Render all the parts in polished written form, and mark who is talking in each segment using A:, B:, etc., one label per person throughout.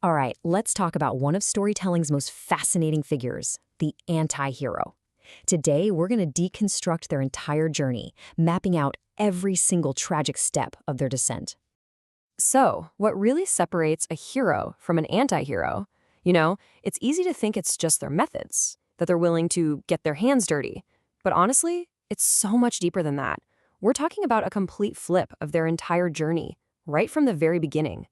A: All right, let's talk about one of storytelling's most fascinating figures, the anti-hero. Today, we're going to deconstruct their entire journey, mapping out every single tragic step of their descent.
B: So, what really separates a hero from an anti-hero? It's easy to think it's just their methods, that they're willing to get their hands dirty. But honestly, it's so much deeper than that. We're talking about a complete flip of their entire journey, right from the very beginning.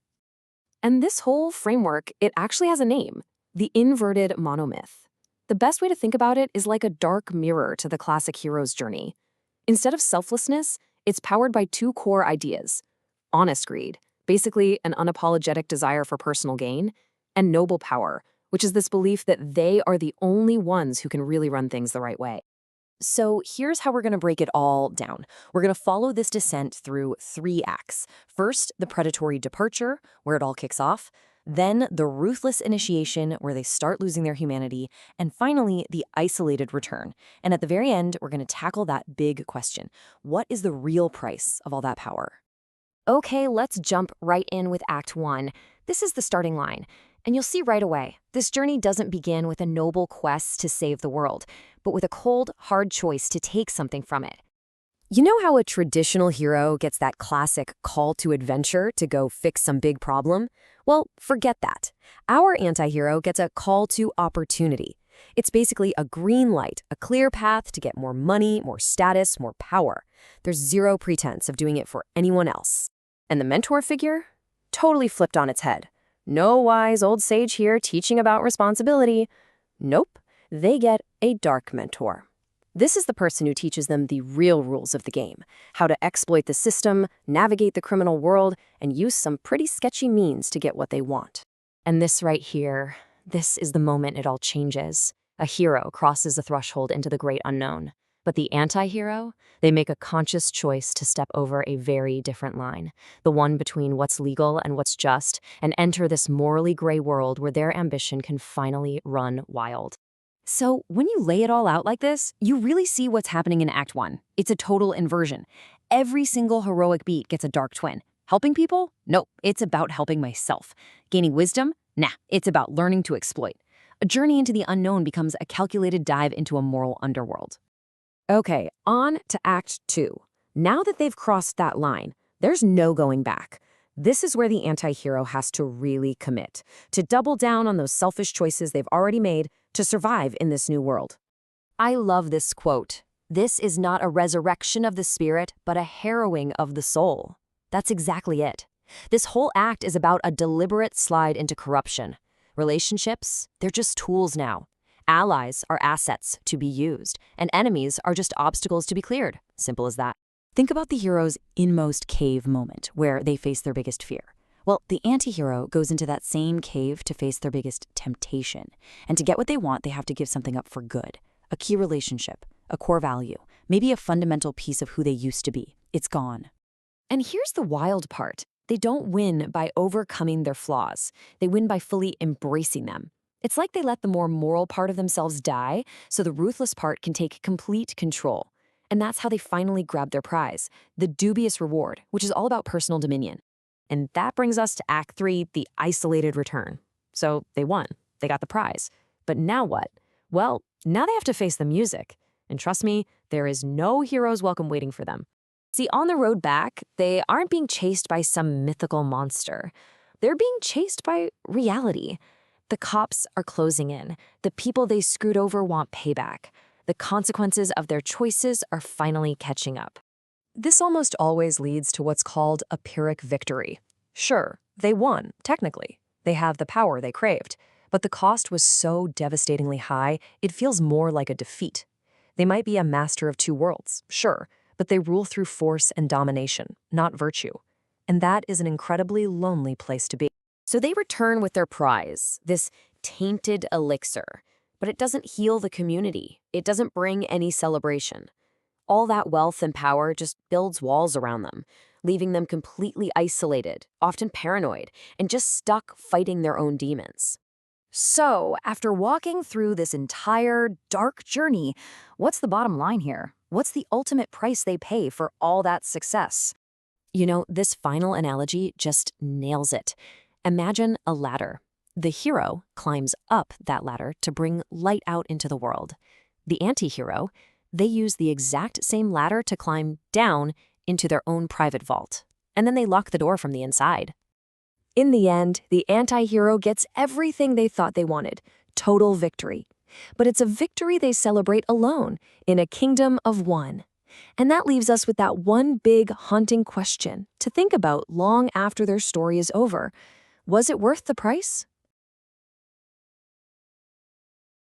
B: And this whole framework, it actually has a name, the inverted monomyth. The best way to think about it is like a dark mirror to the classic hero's journey. Instead of selflessness, it's powered by two core ideas: honest greed, basically an unapologetic desire for personal gain, and noble power, which is this belief that they are the only ones who can really run things the right way. So here's how we're going to break it all down. We're going to follow this descent through 3 acts. First, the predatory departure, where it all kicks off. Then the ruthless initiation, where they start losing their humanity. And finally, the isolated return. And at the very end, we're going to tackle that big question. What is the real price of all that power? Okay, let's jump right in with Act 1. This is the starting line. And you'll see right away, this journey doesn't begin with a noble quest to save the world, but with a cold, hard choice to take something from it. You know how a traditional hero gets that classic call to adventure to go fix some big problem? Well, forget that. Our anti-hero gets a call to opportunity. It's basically a green light, a clear path to get more money, more status, more power. There's zero pretense of doing it for anyone else. And the mentor figure? Totally flipped on its head. No wise old sage here teaching about responsibility. Nope, they get a dark mentor. This is the person who teaches them the real rules of the game, how to exploit the system, navigate the criminal world, and use some pretty sketchy means to get what they want. And this right here, this is the moment it all changes. A hero crosses a threshold into the great unknown. But the anti-hero, they make a conscious choice to step over a very different line, the one between what's legal and what's just, and enter this morally gray world where their ambition can finally run wild. So when you lay it all out like this, you really see what's happening in Act 1. It's a total inversion. Every single heroic beat gets a dark twin. Helping people? Nope, it's about helping myself. Gaining wisdom? Nah, it's about learning to exploit. A journey into the unknown becomes a calculated dive into a moral underworld. Okay, on to Act 2. Now that they've crossed that line, there's no going back. This is where the anti-hero has to really commit, to double down on those selfish choices they've already made to survive in this new world. I love this quote. This is not a resurrection of the spirit, but a harrowing of the soul. That's exactly it. This whole act is about a deliberate slide into corruption. Relationships, they're just tools now. Allies are assets to be used, and enemies are just obstacles to be cleared. Simple as that. Think about the hero's inmost cave moment, where they face their biggest fear. Well, the anti-hero goes into that same cave to face their biggest temptation. And to get what they want, they have to give something up for good. A key relationship, a core value, maybe a fundamental piece of who they used to be. It's gone. And here's the wild part. They don't win by overcoming their flaws. They win by fully embracing them. It's like they let the more moral part of themselves die, so the ruthless part can take complete control. And that's how they finally grab their prize, the dubious reward, which is all about personal dominion. And that brings us to Act 3, the isolated return. So they won. They got the prize. But now what? Well, now they have to face the music. And trust me, there is no hero's welcome waiting for them. See, on the road back, they aren't being chased by some mythical monster. They're being chased by reality. The cops are closing in. The people they screwed over want payback. The consequences of their choices are finally catching up. This almost always leads to what's called a Pyrrhic victory. Sure, they won, technically. They have the power they craved. But the cost was so devastatingly high, it feels more like a defeat. They might be a master of two worlds, sure, but they rule through force and domination, not virtue. And that is an incredibly lonely place to be. So they return with their prize, this tainted elixir. But it doesn't heal the community. It doesn't bring any celebration. All that wealth and power just builds walls around them, leaving them completely isolated, often paranoid, and just stuck fighting their own demons. So, after walking through this entire dark journey, what's the bottom line here? What's the ultimate price they pay for all that success? You know, this final analogy just nails it. Imagine a ladder. The hero climbs up that ladder to bring light out into the world. The anti-hero, they use the exact same ladder to climb down into their own private vault. And then they lock the door from the inside. In the end, the anti-hero gets everything they thought they wanted. Total victory. But it's a victory they celebrate alone, in a kingdom of one. And that leaves us with that one big, haunting question to think about long after their story is over. Was it worth the price?